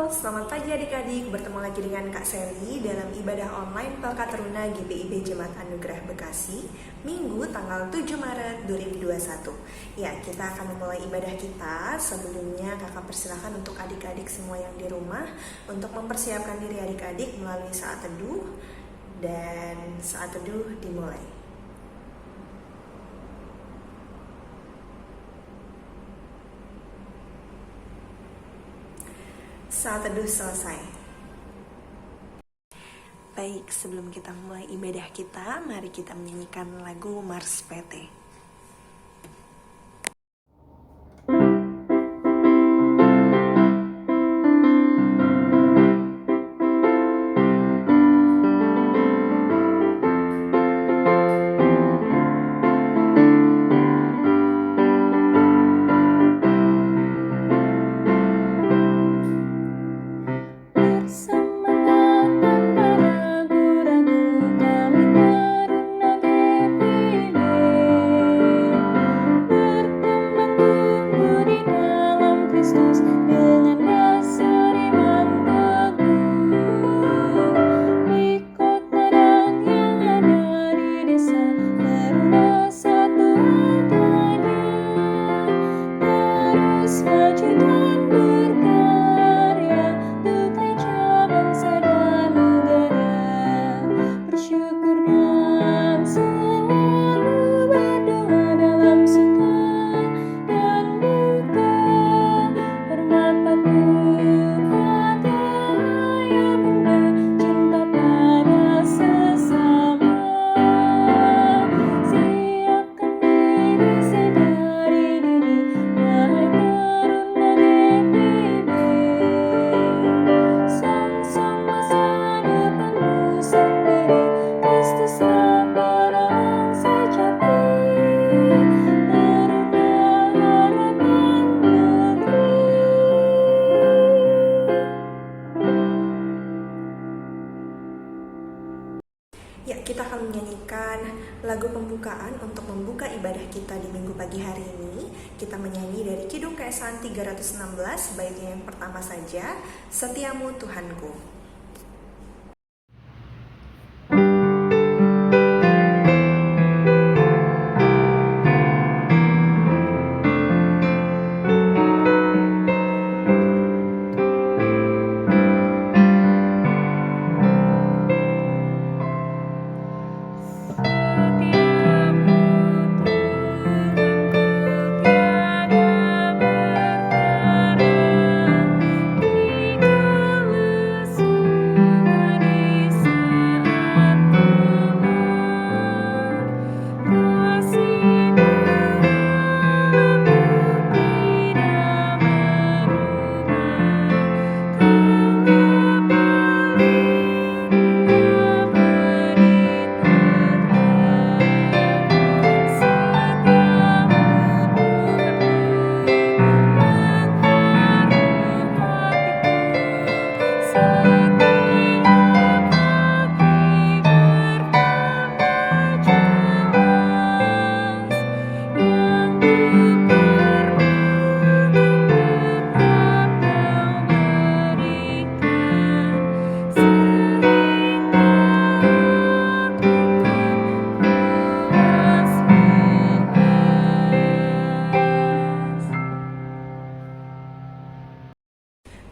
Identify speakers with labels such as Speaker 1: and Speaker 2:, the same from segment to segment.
Speaker 1: Selamat pagi adik-adik, bertemu lagi dengan Kak Sally dalam ibadah online Pelkat Teruna GPIB Jemaat Anugerah Bekasi, Minggu tanggal 7 Maret 2021. Ya, kita akan memulai ibadah kita. Sebelumnya kakak persilakan untuk adik-adik semua yang di rumah untuk mempersiapkan diri adik-adik melalui saat teduh, dan saat teduh dimulai. Saat teduh selesai. Baik, sebelum kita mulai ibadah kita, mari kita menyanyikan lagu Mars PT. Ya, kita akan menyanyikan lagu pembukaan untuk membuka ibadah kita di minggu pagi hari ini. Kita menyanyi dari Kidung Keesan 316, baitnya yang pertama saja, Setiamu Tuhanku.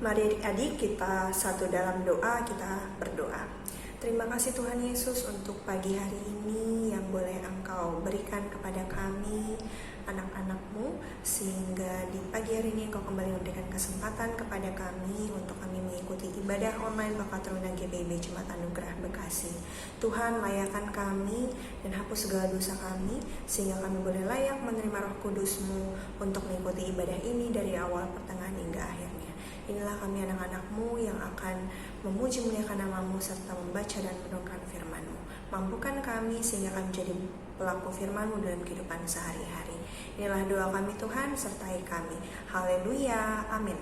Speaker 1: Mari adik-adik kita satu dalam doa, kita berdoa. Terima kasih Tuhan Yesus untuk pagi hari ini yang boleh Engkau berikan kepada kami, anak-anak-Mu, sehingga di pagi hari ini Engkau kembali memberikan kesempatan kepada kami untuk kami mengikuti ibadah online Pelkat Teruna GPIB Jemaat Anugerah Bekasi. Tuhan, layakan kami dan hapus segala dosa kami, sehingga kami boleh layak menerima Roh Kudus-Mu untuk mengikuti ibadah ini dari awal, pertengahan, hingga akhirnya. Inilah kami anak-anak-Mu yang akan memuji muliakan nama-Mu serta membaca dan merenungkan firman-Mu. Mampukan kami sehingga kami menjadi pelaku firman-Mu dalam kehidupan sehari-hari. Inilah doa kami Tuhan, sertai kami. Haleluya, amin.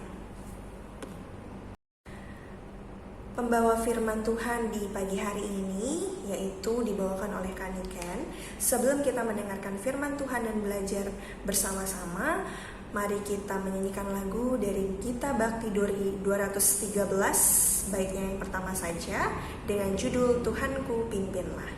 Speaker 1: Pembawa firman Tuhan di pagi hari ini yaitu dibawakan oleh Kak Niken. Sebelum kita mendengarkan firman Tuhan dan belajar bersama-sama, Mari kita menyanyikan lagu dari Gita Bakti Dori 213, baiknya yang pertama saja, dengan judul Tuhanku Pimpinlah.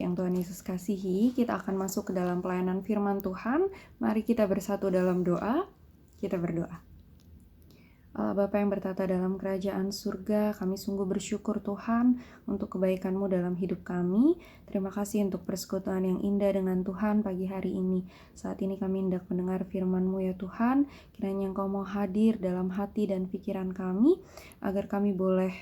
Speaker 2: Yang Tuhan Yesus kasihi, kita akan masuk ke dalam pelayanan firman Tuhan. Mari kita bersatu dalam doa. Kita berdoa. Allah Bapa yang bertata dalam kerajaan surga, kami sungguh bersyukur Tuhan untuk kebaikan-Mu dalam hidup kami. Terima kasih untuk persekutuan yang indah dengan Tuhan pagi hari ini. Saat ini kami hendak mendengar firman-Mu ya Tuhan. Kiranya Engkau mau hadir dalam hati dan pikiran kami, agar kami boleh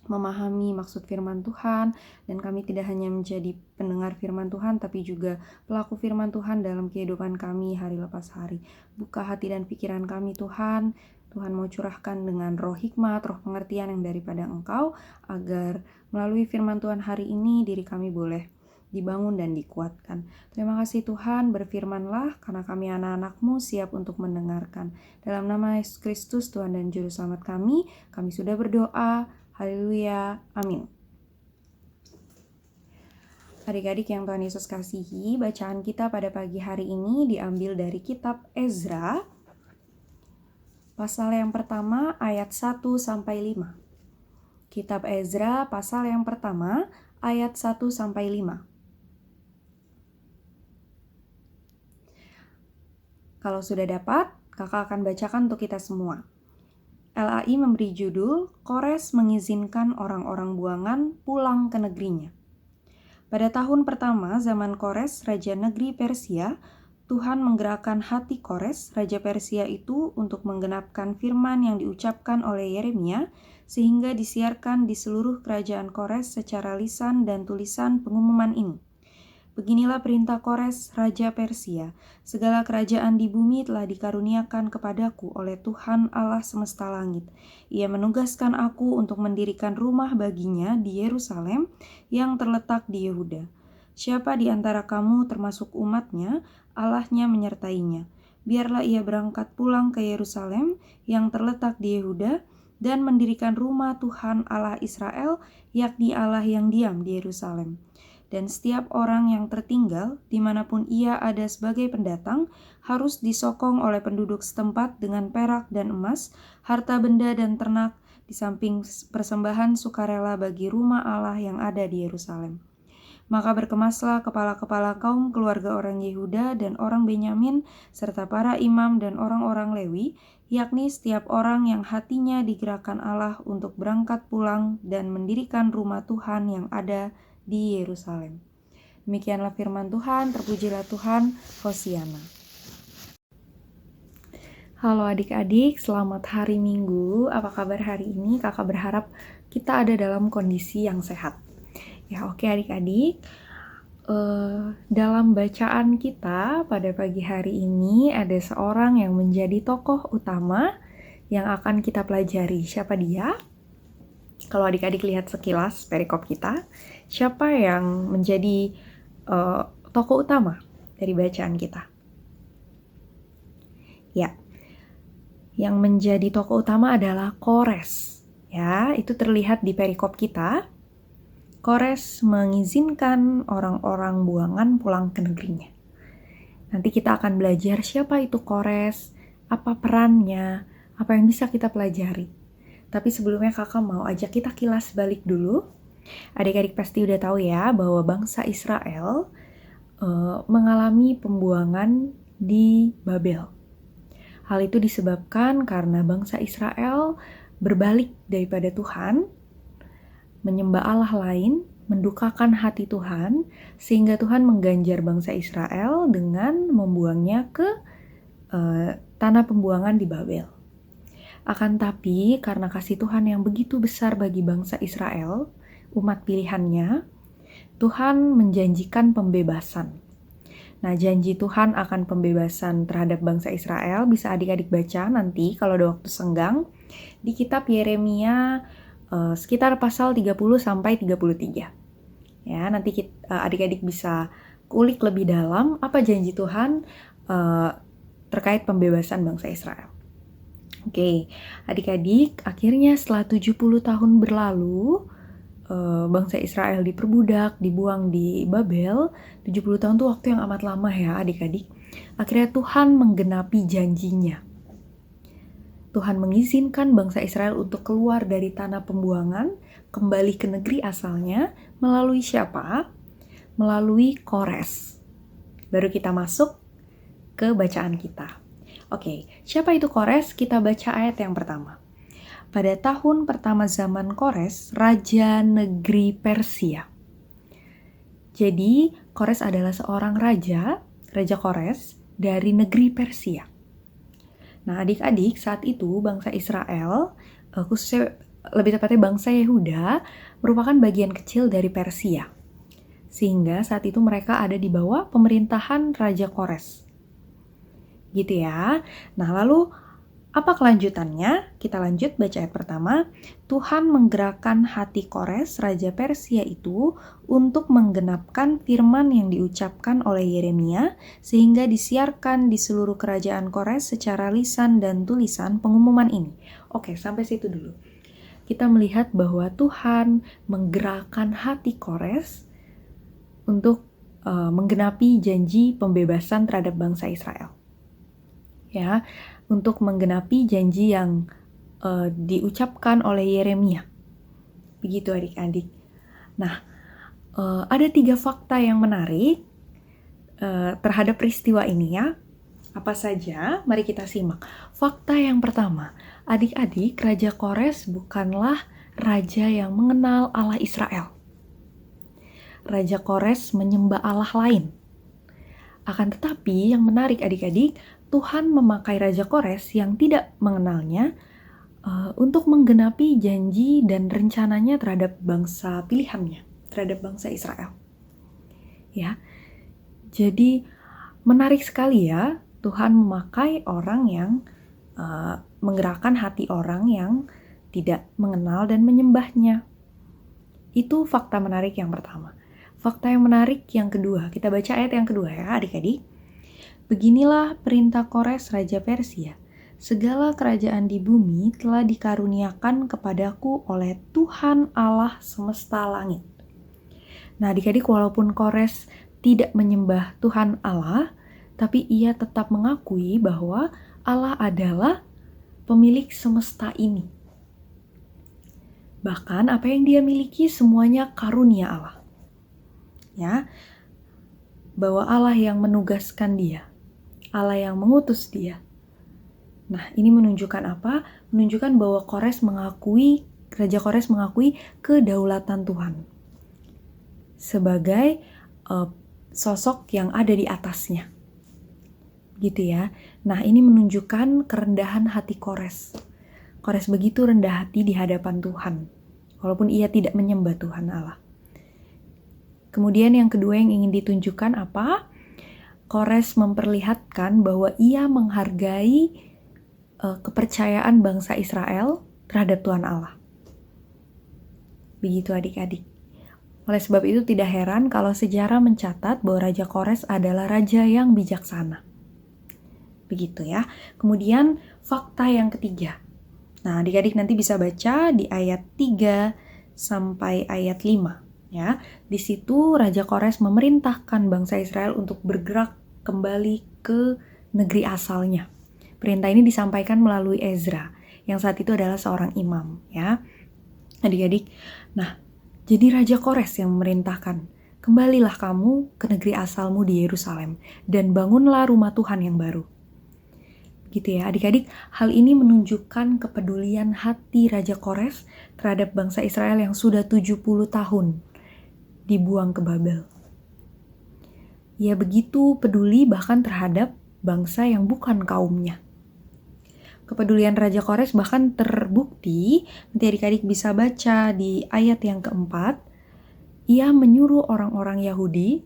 Speaker 2: memahami maksud firman Tuhan, dan kami tidak hanya menjadi pendengar firman Tuhan, tapi juga pelaku firman Tuhan dalam kehidupan kami hari lepas hari. Buka hati dan pikiran kami Tuhan. Tuhan mau curahkan dengan roh hikmat, roh pengertian yang daripada Engkau, agar melalui firman Tuhan hari ini diri kami boleh dibangun dan dikuatkan. Terima kasih Tuhan, berfirmanlah karena kami anak-anak-Mu siap untuk mendengarkan. Dalam nama Yesus Kristus Tuhan dan Juru Selamat kami sudah berdoa. Haleluya, amin. Adik-adik yang Tuhan Yesus kasihi, bacaan kita pada pagi hari ini diambil dari kitab Ezra, pasal yang pertama ayat 1-5. Kitab Ezra, pasal yang pertama ayat 1-5. Kalau sudah dapat, kakak akan bacakan untuk kita semua. LAI memberi judul, Kores mengizinkan orang-orang buangan pulang ke negerinya. Pada tahun pertama zaman Kores, Raja Negeri Persia, Tuhan menggerakkan hati Kores, Raja Persia itu untuk menggenapkan firman yang diucapkan oleh Yeremia, sehingga disiarkan di seluruh kerajaan Kores secara lisan dan tulisan pengumuman ini. Beginilah perintah Kores, Raja Persia. Segala kerajaan di bumi telah dikaruniakan kepadaku oleh Tuhan Allah semesta langit. Ia menugaskan aku untuk mendirikan rumah baginya di Yerusalem yang terletak di Yehuda. Siapa di antara kamu termasuk umatnya, Allahnya menyertainya. Biarlah ia berangkat pulang ke Yerusalem yang terletak di Yehuda dan mendirikan rumah Tuhan Allah Israel, yakni Allah yang diam di Yerusalem. Dan setiap orang yang tertinggal, dimanapun ia ada sebagai pendatang, harus disokong oleh penduduk setempat dengan perak dan emas, harta benda dan ternak, di samping persembahan sukarela bagi rumah Allah yang ada di Yerusalem. Maka berkemaslah kepala-kepala kaum keluarga orang Yehuda dan orang Benyamin, serta para imam dan orang-orang Lewi, yakni setiap orang yang hatinya digerakkan Allah untuk berangkat pulang dan mendirikan rumah Tuhan yang ada di Yerusalem. Demikianlah firman Tuhan, terpujilah Tuhan, Hosiana. Halo adik-adik, selamat hari Minggu. Apa kabar hari ini? Kakak berharap kita ada dalam kondisi yang sehat. Ya oke adik-adik, dalam bacaan kita pada pagi hari ini ada seorang yang menjadi tokoh utama yang akan kita pelajari. Siapa dia? Kalau adik-adik lihat sekilas perikop kita, siapa yang menjadi tokoh utama dari bacaan kita? Ya, yang menjadi tokoh utama adalah Kores. Ya, itu terlihat di perikop kita. Kores mengizinkan orang-orang buangan pulang ke negerinya. Nanti kita akan belajar siapa itu Kores, apa perannya, apa yang bisa kita pelajari. Tapi sebelumnya kakak mau ajak kita kilas balik dulu. Adik-adik pasti udah tahu ya bahwa bangsa Israel mengalami pembuangan di Babel. Hal itu disebabkan karena bangsa Israel berbalik daripada Tuhan, menyembah Allah lain, mendukakan hati Tuhan, sehingga Tuhan mengganjar bangsa Israel dengan membuangnya ke tanah pembuangan di Babel. Akan tapi, karena kasih Tuhan yang begitu besar bagi bangsa Israel, umat pilihannya, Tuhan menjanjikan pembebasan. Nah, janji Tuhan akan pembebasan terhadap bangsa Israel bisa adik-adik baca nanti kalau ada waktu senggang di kitab Yeremia sekitar pasal 30 sampai 33. Ya, nanti adik-adik bisa kulik lebih dalam apa janji Tuhan terkait pembebasan bangsa Israel. Oke, adik-adik, akhirnya setelah 70 tahun berlalu, bangsa Israel diperbudak, dibuang di Babel. 70 tahun itu waktu yang amat lama ya adik-adik. Akhirnya Tuhan menggenapi janjinya. Tuhan mengizinkan bangsa Israel untuk keluar dari tanah pembuangan, kembali ke negeri asalnya, melalui siapa? Melalui Kores. Baru kita masuk ke bacaan kita. Oke, siapa itu Kores? Kita baca ayat yang pertama. Pada tahun pertama zaman Kores, raja negeri Persia. Jadi, Kores adalah seorang raja Kores dari negeri Persia. Nah, adik-adik, saat itu bangsa Israel, khususnya lebih tepatnya bangsa Yehuda, merupakan bagian kecil dari Persia. Sehingga saat itu mereka ada di bawah pemerintahan Raja Kores. Gitu ya. Nah, lalu apa kelanjutannya? Kita lanjut baca ayat pertama. Tuhan menggerakkan hati Kores, Raja Persia itu, untuk menggenapkan firman yang diucapkan oleh Yeremia, sehingga disiarkan di seluruh kerajaan Kores secara lisan dan tulisan pengumuman ini. Oke, sampai situ dulu. Kita melihat bahwa Tuhan menggerakkan hati Kores untuk menggenapi janji pembebasan terhadap bangsa Israel. Ya, untuk menggenapi janji yang diucapkan oleh Yeremia. Begitu adik-adik. Nah, ada 3 fakta yang menarik terhadap peristiwa ini ya. Apa saja? Mari kita simak. Fakta yang pertama, adik-adik, Raja Kores bukanlah raja yang mengenal Allah Israel. Raja Kores menyembah Allah lain. Akan tetapi yang menarik adik-adik, Tuhan memakai Raja Kores yang tidak mengenalnya untuk menggenapi janji dan rencananya terhadap bangsa pilihannya, terhadap bangsa Israel. Ya, jadi menarik sekali ya, Tuhan memakai orang yang menggerakkan hati orang yang tidak mengenal dan menyembahnya. Itu fakta menarik yang pertama. Fakta yang menarik yang kedua, kita baca ayat yang kedua ya adik-adik. Beginilah perintah Kores Raja Persia. Segala kerajaan di bumi telah dikaruniakan kepadaku oleh Tuhan Allah semesta langit. Nah adik-adik, walaupun Kores tidak menyembah Tuhan Allah, tapi ia tetap mengakui bahwa Allah adalah pemilik semesta ini. Bahkan apa yang dia miliki semuanya karunia Allah. Ya, bahwa Allah yang menugaskan dia. Allah yang mengutus dia. Nah, ini menunjukkan apa? Menunjukkan bahwa Raja Kores mengakui kedaulatan Tuhan sebagai sosok yang ada di atasnya. Gitu ya. Nah, ini menunjukkan kerendahan hati Kores. Kores begitu rendah hati di hadapan Tuhan, walaupun ia tidak menyembah Tuhan Allah. Kemudian yang kedua yang ingin ditunjukkan apa? Kores memperlihatkan bahwa ia menghargai kepercayaan bangsa Israel terhadap Tuhan Allah. Begitu adik-adik. Oleh sebab itu tidak heran kalau sejarah mencatat bahwa Raja Kores adalah raja yang bijaksana. Begitu ya. Kemudian fakta yang ketiga. Nah adik-adik nanti bisa baca di ayat 3 sampai ayat 5. Ya, di situ Raja Kores memerintahkan bangsa Israel untuk bergerak kembali ke negeri asalnya. Perintah ini disampaikan melalui Ezra, yang saat itu adalah seorang imam, ya. Adik-adik, nah, jadi Raja Kores yang memerintahkan, kembalilah kamu ke negeri asalmu di Yerusalem, dan bangunlah rumah Tuhan yang baru. Gitu ya adik-adik, hal ini menunjukkan kepedulian hati Raja Kores terhadap bangsa Israel yang sudah 70 tahun dibuang ke Babel. Ia begitu peduli bahkan terhadap bangsa yang bukan kaumnya. Kepedulian Raja Kores bahkan terbukti, nanti adik-adik bisa baca di ayat yang keempat, ia menyuruh orang-orang Yahudi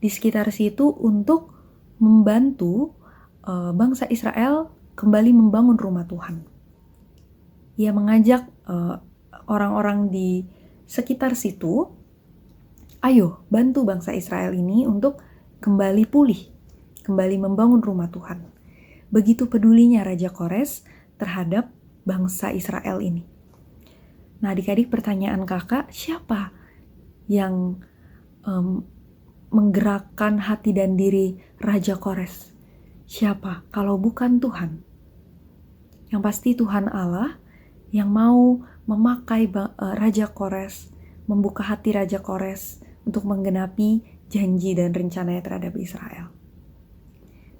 Speaker 2: di sekitar situ untuk membantu bangsa Israel kembali membangun rumah Tuhan. Ia mengajak orang-orang di sekitar situ, ayo bantu bangsa Israel ini untuk kembali pulih, kembali membangun rumah Tuhan. Begitu pedulinya Raja Kores terhadap bangsa Israel ini. Nah adik-adik, pertanyaan kakak, siapa yang menggerakkan hati dan diri Raja Kores? Siapa kalau bukan Tuhan? Yang pasti Tuhan Allah yang mau memakai Raja Kores, membuka hati Raja Kores untuk menggenapi janji dan rencananya terhadap Israel.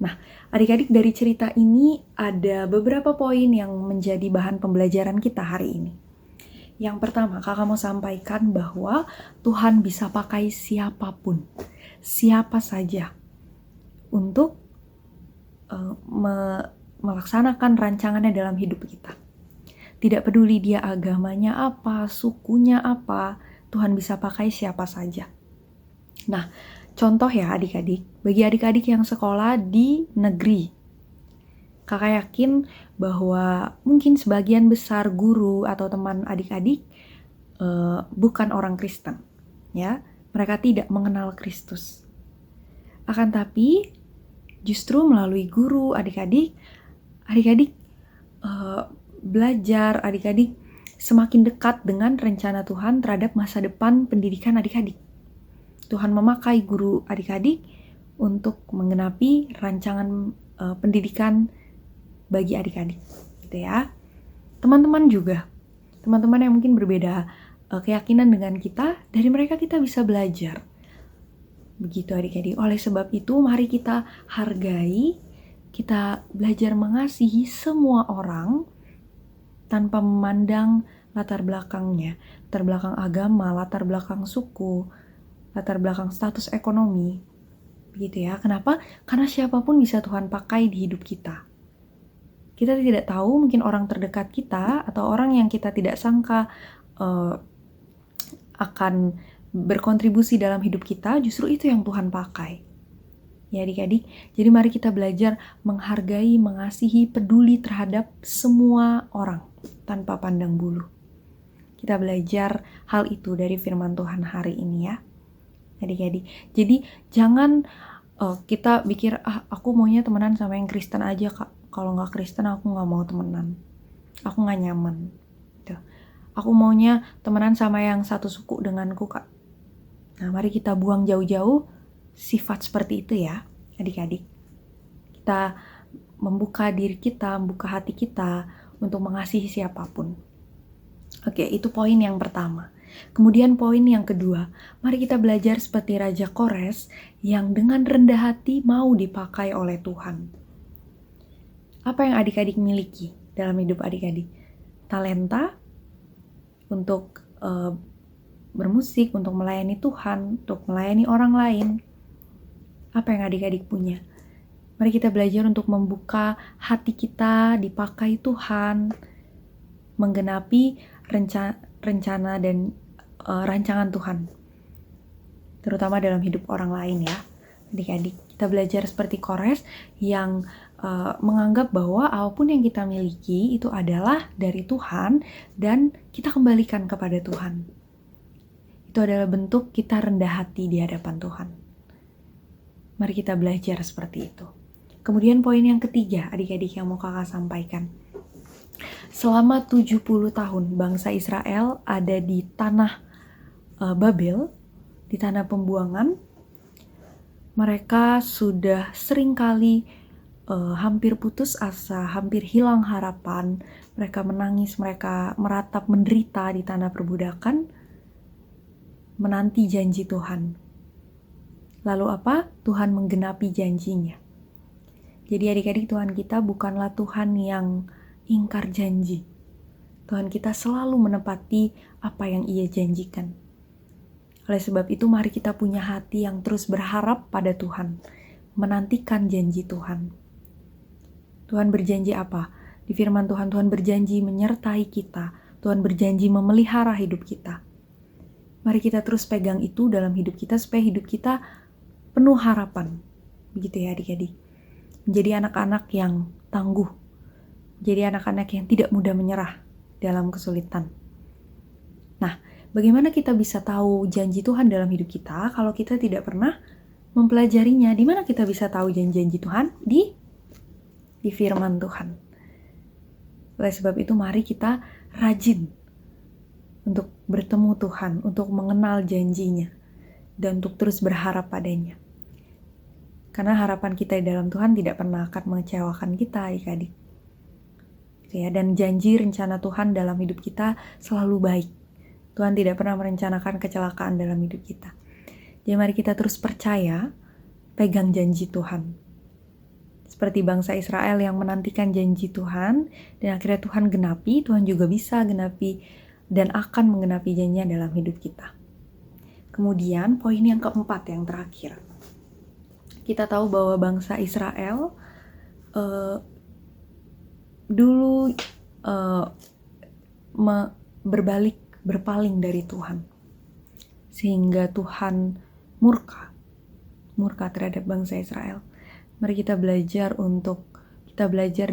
Speaker 2: Nah, adik-adik, dari cerita ini ada beberapa poin yang menjadi bahan pembelajaran kita hari ini. Yang pertama, kakak mau sampaikan bahwa Tuhan bisa pakai siapapun, siapa saja untuk melaksanakan rancangannya dalam hidup kita. Tidak peduli dia agamanya apa, sukunya apa, Tuhan bisa pakai siapa saja. Nah, contoh ya adik-adik, bagi adik-adik yang sekolah di negeri, kakak yakin bahwa mungkin sebagian besar guru atau teman adik-adik bukan orang Kristen, ya, mereka tidak mengenal Kristus. Akan tapi, justru melalui guru adik-adik belajar, adik-adik semakin dekat dengan rencana Tuhan terhadap masa depan pendidikan adik-adik. Tuhan memakai guru adik-adik untuk menggenapi rancangan pendidikan bagi adik-adik, gitu ya. Teman-teman juga, teman-teman yang mungkin berbeda keyakinan dengan kita, dari mereka kita bisa belajar. Begitu adik-adik. Oleh sebab itu, mari kita hargai, kita belajar mengasihi semua orang tanpa memandang latar belakangnya, latar belakang agama, latar belakang suku, latar belakang status ekonomi. Begitu ya. Kenapa? Karena siapapun bisa Tuhan pakai di hidup kita. Kita tidak tahu, mungkin orang terdekat kita atau orang yang kita tidak sangka akan berkontribusi dalam hidup kita, justru itu yang Tuhan pakai. Ya adik-adik, jadi mari kita belajar menghargai, mengasihi, peduli terhadap semua orang tanpa pandang bulu. Kita belajar hal itu dari firman Tuhan hari ini ya, adik-adik. Jadi jangan kita pikir, aku maunya temenan sama yang Kristen aja kak. Kalau nggak Kristen aku nggak mau temenan, aku nggak nyaman. Gitu. Aku maunya temenan sama yang satu suku denganku kak. Nah mari kita buang jauh-jauh sifat seperti itu ya adik-adik. Kita membuka diri kita, membuka hati kita untuk mengasihi siapapun. Oke, itu poin yang pertama. Kemudian poin yang kedua, mari kita belajar seperti Raja Kores yang dengan rendah hati mau dipakai oleh Tuhan. Apa yang adik-adik miliki dalam hidup adik-adik? Talenta untuk bermusik, untuk melayani Tuhan, untuk melayani orang lain. Apa yang adik-adik punya? Mari kita belajar untuk membuka hati kita dipakai Tuhan, menggenapi rencana dan rancangan Tuhan, terutama dalam hidup orang lain ya. Adik-adik, kita belajar seperti Kores yang menganggap bahwa apapun yang kita miliki itu adalah dari Tuhan dan kita kembalikan kepada Tuhan. Itu adalah bentuk kita rendah hati di hadapan Tuhan. Mari kita belajar seperti itu. Kemudian poin yang ketiga, adik-adik yang mau kakak sampaikan. Selama 70 tahun bangsa Israel ada di tanah Babel, di tanah pembuangan. Mereka sudah seringkali hampir putus asa, hampir hilang harapan. Mereka menangis, mereka meratap, menderita di tanah perbudakan, menanti janji Tuhan. Lalu apa? Tuhan menggenapi janjinya. Jadi adik-adik, Tuhan kita bukanlah Tuhan yang ingkar janji. Tuhan kita selalu menepati apa yang Ia janjikan. Oleh sebab itu, mari kita punya hati yang terus berharap pada Tuhan, menantikan janji Tuhan. Tuhan berjanji apa? Di firman Tuhan, Tuhan berjanji menyertai kita. Tuhan berjanji memelihara hidup kita. Mari kita terus pegang itu dalam hidup kita supaya hidup kita penuh harapan. Begitu ya adik-adik. Menjadi anak-anak yang tangguh. Menjadi anak-anak yang tidak mudah menyerah dalam kesulitan. Nah, bagaimana kita bisa tahu janji Tuhan dalam hidup kita kalau kita tidak pernah mempelajarinya? Di mana kita bisa tahu janji-janji Tuhan? Di firman Tuhan. Oleh sebab itu, mari kita rajin untuk bertemu Tuhan, untuk mengenal janjinya, dan untuk terus berharap padanya. Karena harapan kita di dalam Tuhan tidak pernah akan mengecewakan kita, adik-adik. Ya, dan janji rencana Tuhan dalam hidup kita selalu baik. Tuhan tidak pernah merencanakan kecelakaan dalam hidup kita. Jadi mari kita terus percaya, pegang janji Tuhan. Seperti bangsa Israel yang menantikan janji Tuhan, dan akhirnya Tuhan genapi, Tuhan juga bisa genapi dan akan menggenapi janjinya dalam hidup kita. Kemudian poin yang keempat, yang terakhir. Kita tahu bahwa bangsa Israel dulu berpaling dari Tuhan. Sehingga Tuhan murka terhadap bangsa Israel. Mari kita belajar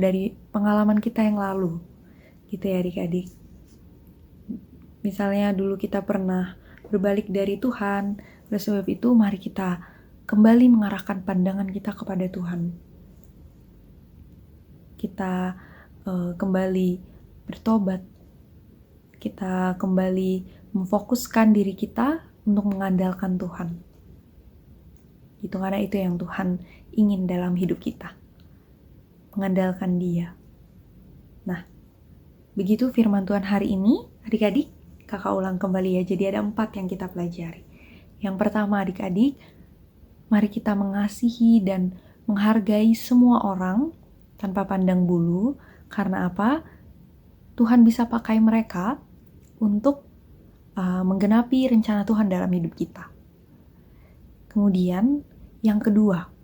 Speaker 2: dari pengalaman kita yang lalu. Gitu ya adik-adik. Misalnya dulu kita pernah berbalik dari Tuhan. Oleh sebab itu mari kita kembali mengarahkan pandangan kita kepada Tuhan. Kita kembali bertobat. Kita kembali memfokuskan diri kita untuk mengandalkan Tuhan. Itu karena itu yang Tuhan ingin dalam hidup kita. Mengandalkan Dia. Nah, begitu firman Tuhan hari ini, adik-adik, kakak ulang kembali ya. Jadi ada 4 yang kita pelajari. Yang pertama adik-adik, mari kita mengasihi dan menghargai semua orang tanpa pandang bulu. Karena apa? Tuhan bisa pakai mereka untuk menggenapi rencana Tuhan dalam hidup kita. Kemudian yang kedua,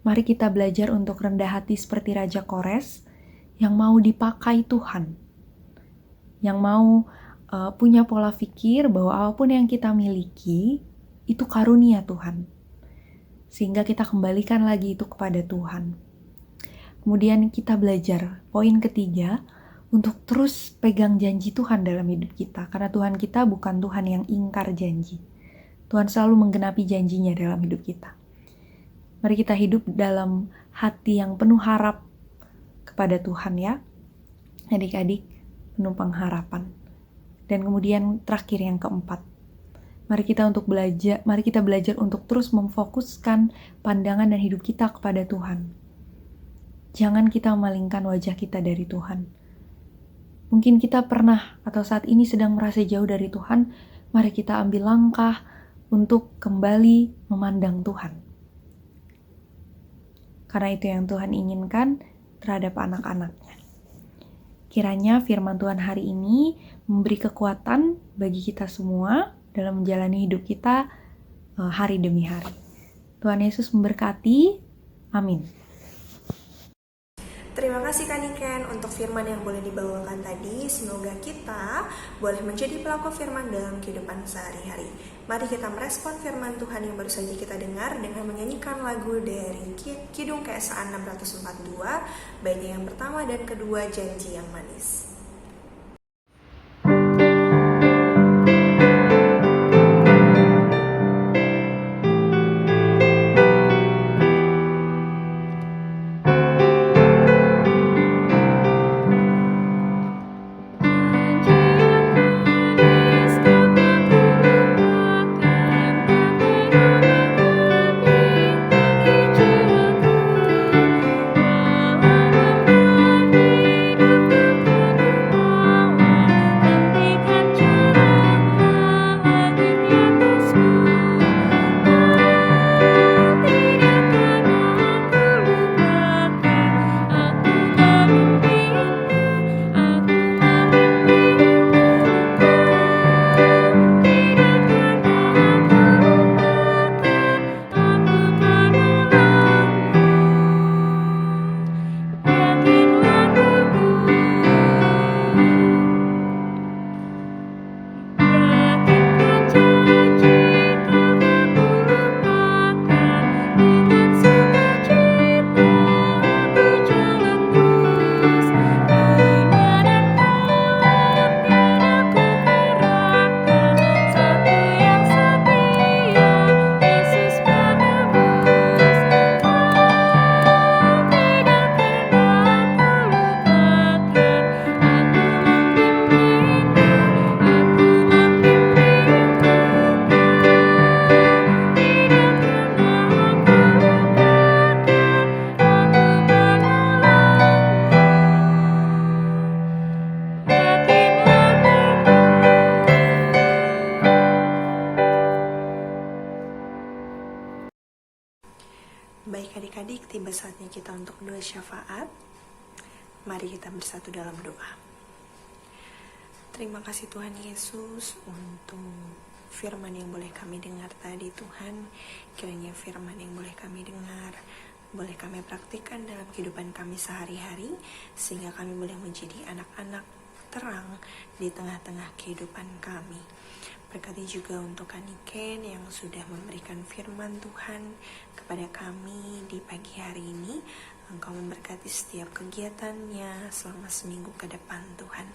Speaker 2: mari kita belajar untuk rendah hati seperti Raja Kores yang mau dipakai Tuhan. Yang mau punya pola pikir bahwa apapun yang kita miliki itu karunia Tuhan. Sehingga kita kembalikan lagi itu kepada Tuhan. Kemudian kita belajar, poin ketiga, untuk terus pegang janji Tuhan dalam hidup kita. Karena Tuhan kita bukan Tuhan yang ingkar janji. Tuhan selalu menggenapi janjinya dalam hidup kita. Mari kita hidup dalam hati yang penuh harap kepada Tuhan ya. Adik-adik, penuh pengharapan. Dan kemudian terakhir yang keempat. Mari kita belajar untuk terus memfokuskan pandangan dan hidup kita kepada Tuhan. Jangan kita memalingkan wajah kita dari Tuhan. Mungkin kita pernah atau saat ini sedang merasa jauh dari Tuhan. Mari kita ambil langkah untuk kembali memandang Tuhan. Karena itu yang Tuhan inginkan terhadap anak-anaknya. Kiranya firman Tuhan hari ini memberi kekuatan bagi kita semua dalam menjalani hidup kita hari demi hari. Tuhan Yesus memberkati. Amin.
Speaker 1: Terima kasih Kak Niken untuk firman yang boleh dibawakan tadi. Semoga kita boleh menjadi pelaku firman dalam kehidupan sehari-hari. Mari kita merespon firman Tuhan yang baru saja kita dengar dengan menyanyikan lagu dari Kidung Keesaan 642, baiknya yang pertama dan kedua, Janji yang Manis.
Speaker 3: Hidupku
Speaker 1: sudah saatnya kita untuk doa syafaat. Mari kita bersatu dalam doa. Terima kasih Tuhan Yesus untuk firman yang boleh kami dengar tadi Tuhan. Kiranya firman yang boleh kami dengar boleh kami praktikkan dalam kehidupan kami sehari-hari, sehingga kami boleh menjadi anak-anak terang di tengah-tengah kehidupan kami. Berkati juga untuk Kaniken yang sudah memberikan firman Tuhan kepada kami di pagi hari ini. Engkau memberkati setiap kegiatannya selama seminggu ke depan Tuhan.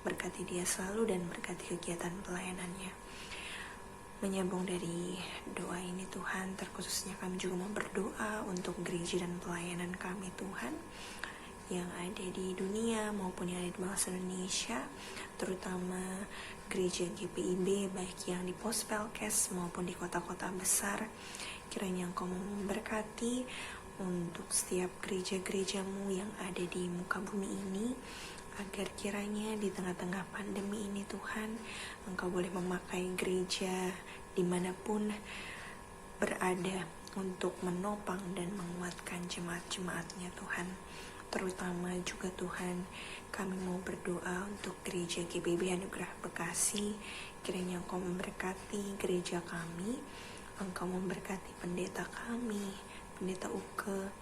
Speaker 1: Berkati dia selalu dan berkati kegiatan pelayanannya. Menyambung dari doa ini Tuhan, terkhususnya kami juga mau berdoa untuk gereja dan pelayanan kami Tuhan, yang ada di dunia maupun yang ada di bangsa Indonesia, terutama gereja GPIB baik yang di Pospelkes maupun di kota-kota besar. Kiranya Engkau memberkati untuk setiap gereja-gerejamu yang ada di muka bumi ini, agar kiranya di tengah-tengah pandemi ini Tuhan, Engkau boleh memakai gereja dimanapun berada untuk menopang dan menguatkan jemaat-jemaatnya Tuhan. Terutama juga Tuhan, kami mau berdoa untuk gereja GBB Anugerah Bekasi. Kiranya Engkau memberkati gereja kami, Engkau memberkati pendeta kami, pendeta Uke,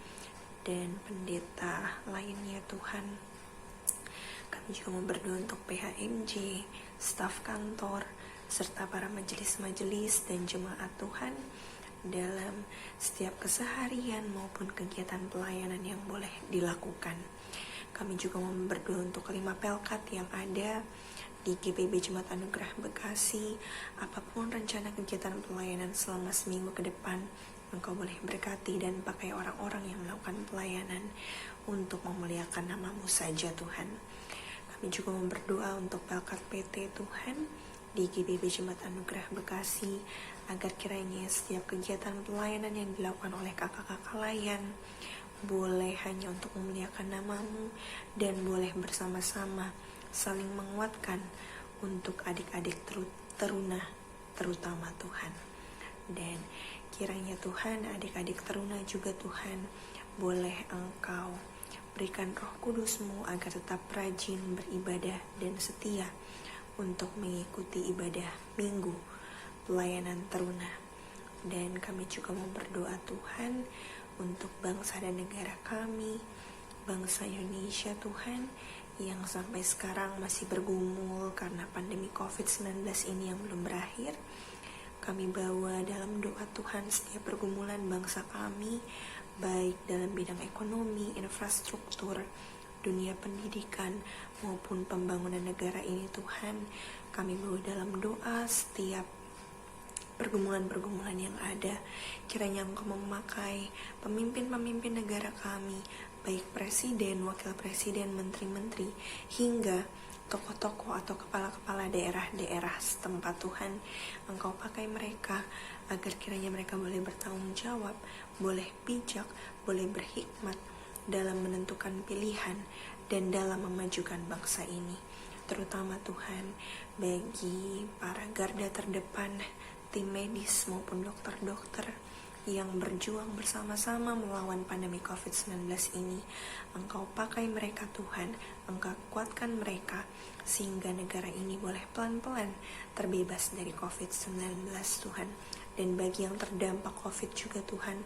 Speaker 1: dan pendeta lainnya Tuhan. Kami juga mau berdoa untuk PHMJ, staf kantor, serta para majelis-majelis dan jemaat Tuhan dalam setiap keseharian maupun kegiatan pelayanan yang boleh dilakukan. Kami juga mau berdoa untuk 5 pelkat yang ada di GPB Jemaat Anugerah Bekasi. Apapun rencana kegiatan pelayanan selama seminggu ke depan, Engkau boleh berkati dan pakai orang-orang yang melakukan pelayanan untuk memuliakan nama-Mu saja Tuhan. Kami juga mau berdoa untuk pelkat PT Tuhan di GBB Jemaat Anugerah Bekasi, agar kiranya setiap kegiatan pelayanan yang dilakukan oleh kakak-kakak layan boleh hanya untuk memuliakan nama-Mu dan boleh bersama-sama saling menguatkan untuk adik-adik teruna terutama Tuhan. Dan kiranya Tuhan, adik-adik teruna juga Tuhan, boleh Engkau berikan Roh Kudus-Mu agar tetap rajin beribadah dan setia untuk mengikuti ibadah minggu pelayanan teruna. Dan kami juga mau berdoa Tuhan untuk bangsa dan negara kami, bangsa Indonesia Tuhan, yang sampai sekarang masih bergumul karena pandemi COVID-19 ini yang belum berakhir. Kami bawa dalam doa Tuhan setiap pergumulan bangsa kami, baik dalam bidang ekonomi, infrastruktur, dunia pendidikan maupun pembangunan negara ini Tuhan. Kami bawa dalam doa setiap pergumulan-pergumulan yang ada. Kiranya Engkau memakai pemimpin-pemimpin negara kami, baik presiden, wakil presiden, menteri-menteri, hingga tokoh-tokoh atau kepala-kepala daerah-daerah setempat Tuhan. Engkau pakai mereka agar kiranya mereka boleh bertanggung jawab, boleh bijak, boleh berhikmat dalam menentukan pilihan dan dalam memajukan bangsa ini. Terutama Tuhan, bagi para garda terdepan, tim medis maupun dokter-dokter yang berjuang bersama-sama melawan pandemi COVID-19 ini, Engkau pakai mereka Tuhan, Engkau kuatkan mereka sehingga negara ini boleh pelan-pelan terbebas dari COVID-19 Tuhan. Dan bagi yang terdampak COVID juga Tuhan,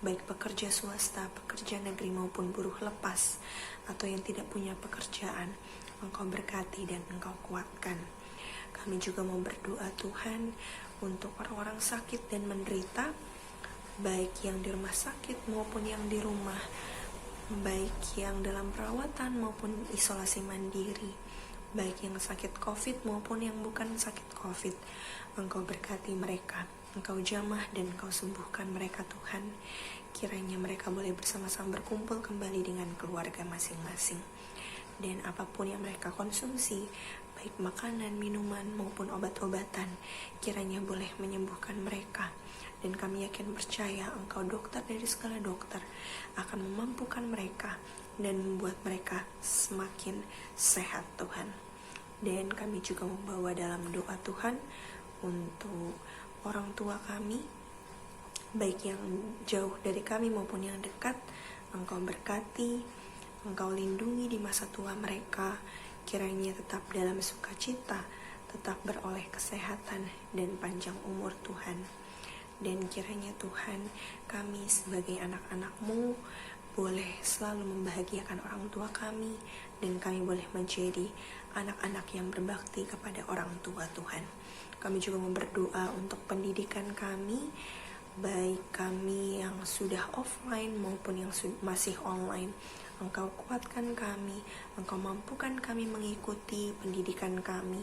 Speaker 1: baik pekerja swasta, pekerja negeri maupun buruh lepas atau yang tidak punya pekerjaan, Engkau berkati dan Engkau kuatkan. Kami juga mau berdoa Tuhan untuk orang-orang sakit dan menderita, baik yang di rumah sakit maupun yang di rumah, baik yang dalam perawatan maupun isolasi mandiri, baik yang sakit COVID maupun yang bukan sakit COVID. Engkau berkati mereka, Engkau jamah dan Engkau sembuhkan mereka Tuhan. Kiranya mereka boleh bersama-sama berkumpul kembali dengan keluarga masing-masing. Dan apapun yang mereka konsumsi, baik makanan, minuman maupun obat-obatan, kiranya boleh menyembuhkan mereka. Dan kami yakin percaya Engkau dokter dari segala dokter akan memampukan mereka dan membuat mereka semakin sehat Tuhan. Dan kami juga membawa dalam doa Tuhan untuk orang tua kami, baik yang jauh dari kami maupun yang dekat. Engkau berkati, Engkau lindungi di masa tua mereka, kiranya tetap dalam sukacita, tetap beroleh kesehatan dan panjang umur Tuhan. Dan kiranya Tuhan, kami sebagai anak-anak-Mu boleh selalu membahagiakan orang tua kami, dan kami boleh menjadi anak-anak yang berbakti kepada orang tua Tuhan. Kami juga berdoa untuk pendidikan kami, baik kami yang sudah offline maupun yang masih online. Engkau kuatkan kami, Engkau mampukan kami mengikuti pendidikan kami,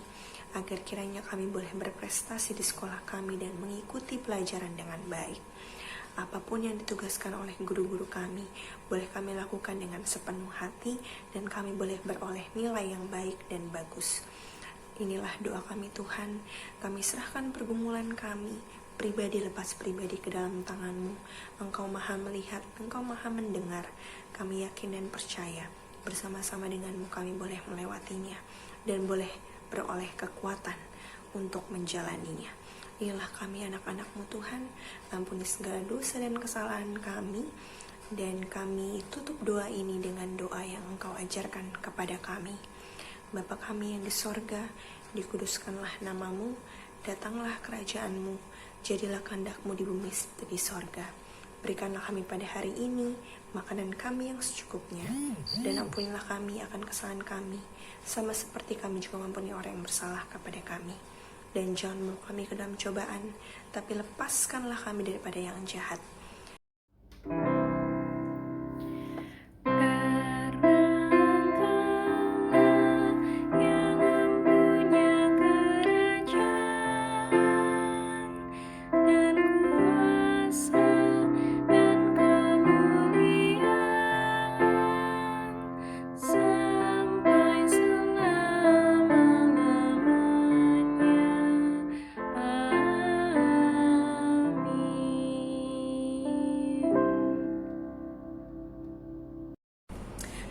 Speaker 1: agar kiranya kami boleh berprestasi di sekolah kami dan mengikuti pelajaran dengan baik. Apapun yang ditugaskan oleh guru-guru kami, boleh kami lakukan dengan sepenuh hati, dan kami boleh beroleh nilai yang baik dan bagus. Inilah doa kami Tuhan, kami serahkan pergumulan kami, pribadi lepas pribadi ke dalam tangan-Mu. Engkau maha melihat, Engkau maha mendengar. Kami yakin dan percaya, bersama-sama dengan-Mu kami boleh melewatinya, dan boleh beroleh kekuatan untuk menjalaninya. Inilah kami anak-anak-Mu Tuhan, ampuni segala dosa dan kesalahan kami, dan kami tutup doa ini dengan doa yang Engkau ajarkan kepada kami. Bapa kami yang di sorga, dikuduskanlah nama-Mu, datanglah kerajaan-Mu, jadilah kehendak-Mu di bumi seperti di sorga. Berikanlah kami pada hari ini makanan kami yang secukupnya, dan ampunilah kami akan kesalahan kami, sama seperti kami juga mengampuni orang yang bersalah kepada kami. Dan jangan membawa kami ke dalam cobaan, tapi lepaskanlah kami daripada yang jahat.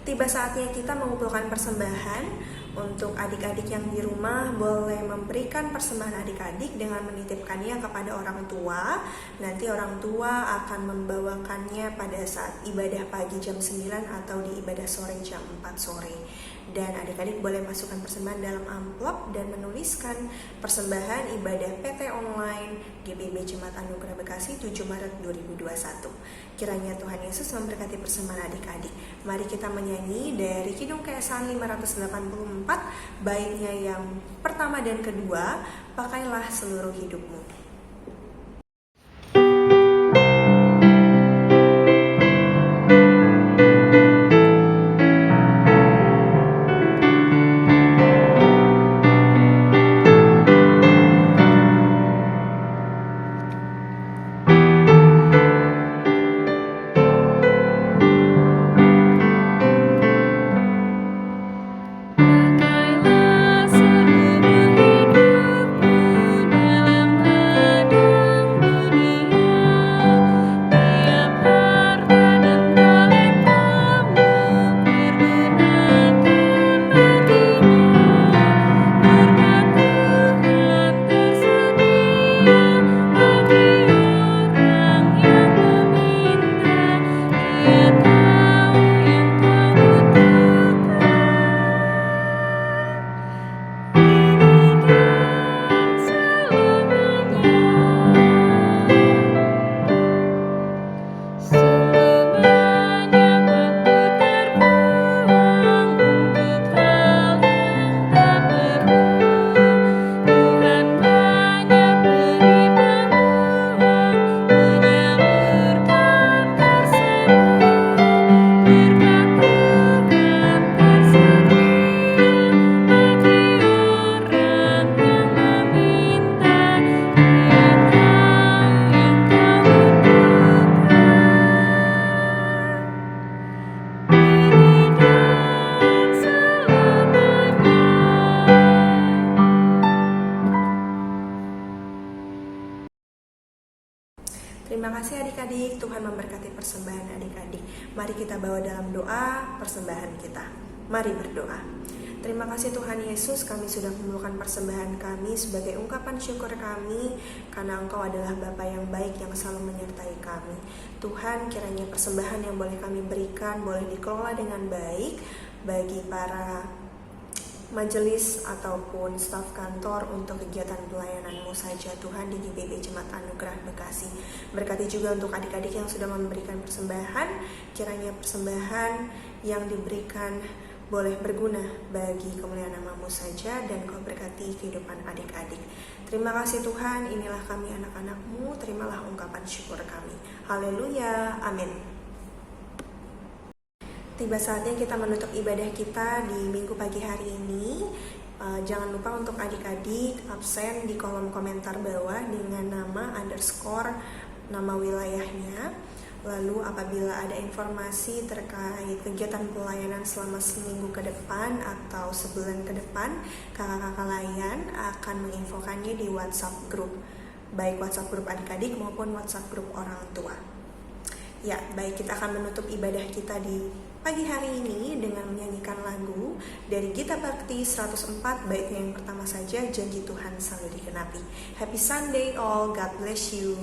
Speaker 1: Tiba saatnya kita mengumpulkan persembahan. Untuk adik-adik yang di rumah boleh memberikan persembahan adik-adik dengan menitipkannya kepada orang tua. Nanti orang tua akan membawakannya pada saat ibadah pagi jam 9 atau di ibadah sore jam 4 sore. Dan adik-adik boleh masukkan persembahan dalam amplop dan menuliskan persembahan ibadah PT Online GBB Jemaat Anugerah Bekasi 7 Maret 2021. Kiranya Tuhan Yesus memberkati persembahan adik-adik. Mari kita menyanyi dari Kidung Keesahan 584, baitnya yang pertama dan kedua, pakailah seluruh hidupmu. Terima kasih adik-adik, Tuhan memberkati persembahan adik-adik. Mari kita bawa dalam doa persembahan kita. Mari berdoa. Terima kasih Tuhan Yesus, kami sudah mengumpulkan persembahan kami sebagai ungkapan syukur kami karena Engkau adalah Bapa yang baik yang selalu menyertai kami. Tuhan, kiranya persembahan yang boleh kami berikan boleh dikelola dengan baik bagi para majelis ataupun staf kantor untuk kegiatan pelayanan-Mu saja Tuhan di GBB Jemaat Anugerah Bekasi. Berkati juga untuk adik-adik yang sudah memberikan persembahan, kiranya persembahan yang diberikan boleh berguna bagi kemuliaan nama-Mu saja dan Kau berkati kehidupan adik-adik. Terima kasih Tuhan, inilah kami anak-anak-Mu, terimalah ungkapan syukur kami. Haleluya, amin. Tiba saatnya kita menutup ibadah kita di minggu pagi hari ini. Jangan lupa untuk adik-adik absen di kolom komentar bawah dengan nama _ nama wilayahnya. Lalu apabila ada informasi terkait kegiatan pelayanan selama seminggu ke depan atau sebulan ke depan, kakak-kakak layan akan menginfokannya di WhatsApp group, baik WhatsApp group adik-adik maupun WhatsApp group orang tua. Ya, baik, kita akan menutup ibadah kita di pagi hari ini dengan menyanyikan lagu dari Gita Bakti 104, baitnya yang pertama saja, Janji Tuhan Selalu Digenapi. Happy Sunday all, God bless you.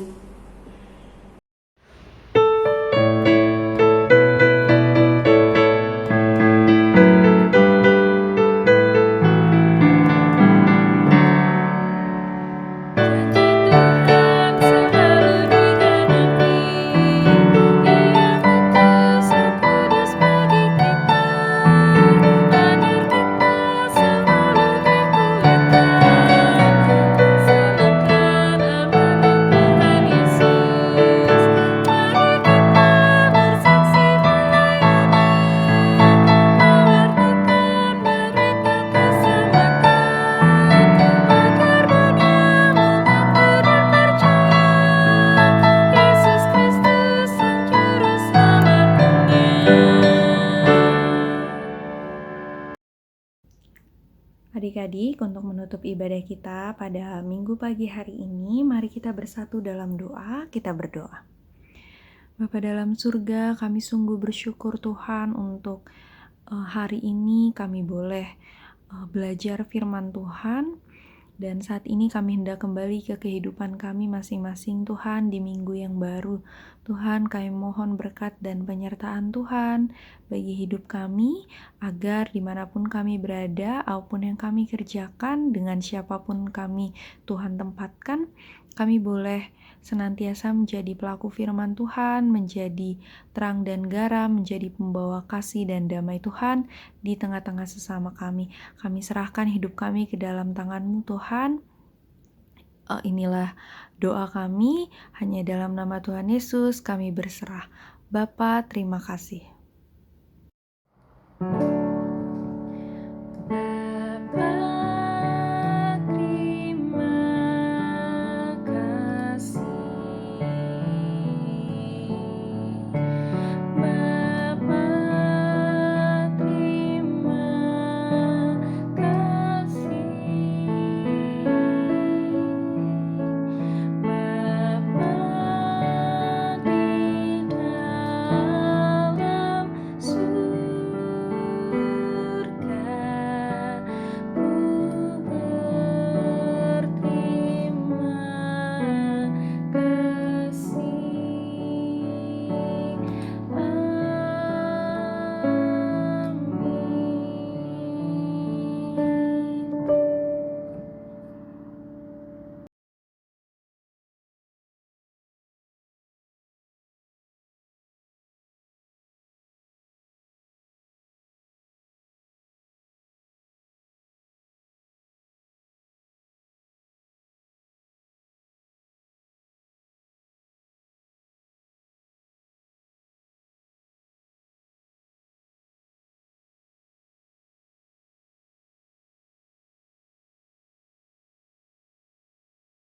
Speaker 2: Adik-adik, untuk menutup ibadah kita pada minggu pagi hari ini, mari kita bersatu dalam doa, kita berdoa. Bapa dalam surga, kami sungguh bersyukur Tuhan untuk hari ini kami boleh belajar firman Tuhan. Dan saat ini kami hendak kembali ke kehidupan kami masing-masing Tuhan di minggu yang baru. Tuhan, kami mohon berkat dan penyertaan Tuhan bagi hidup kami, agar dimanapun kami berada, apapun yang kami kerjakan, dengan siapapun kami Tuhan tempatkan, kami boleh senantiasa menjadi pelaku firman Tuhan, menjadi terang dan garam, menjadi pembawa kasih dan damai Tuhan di tengah-tengah sesama kami. Kami serahkan hidup kami ke dalam tangan-Mu Tuhan. Inilah doa kami, hanya dalam nama Tuhan Yesus kami berserah. Bapa, terima kasih.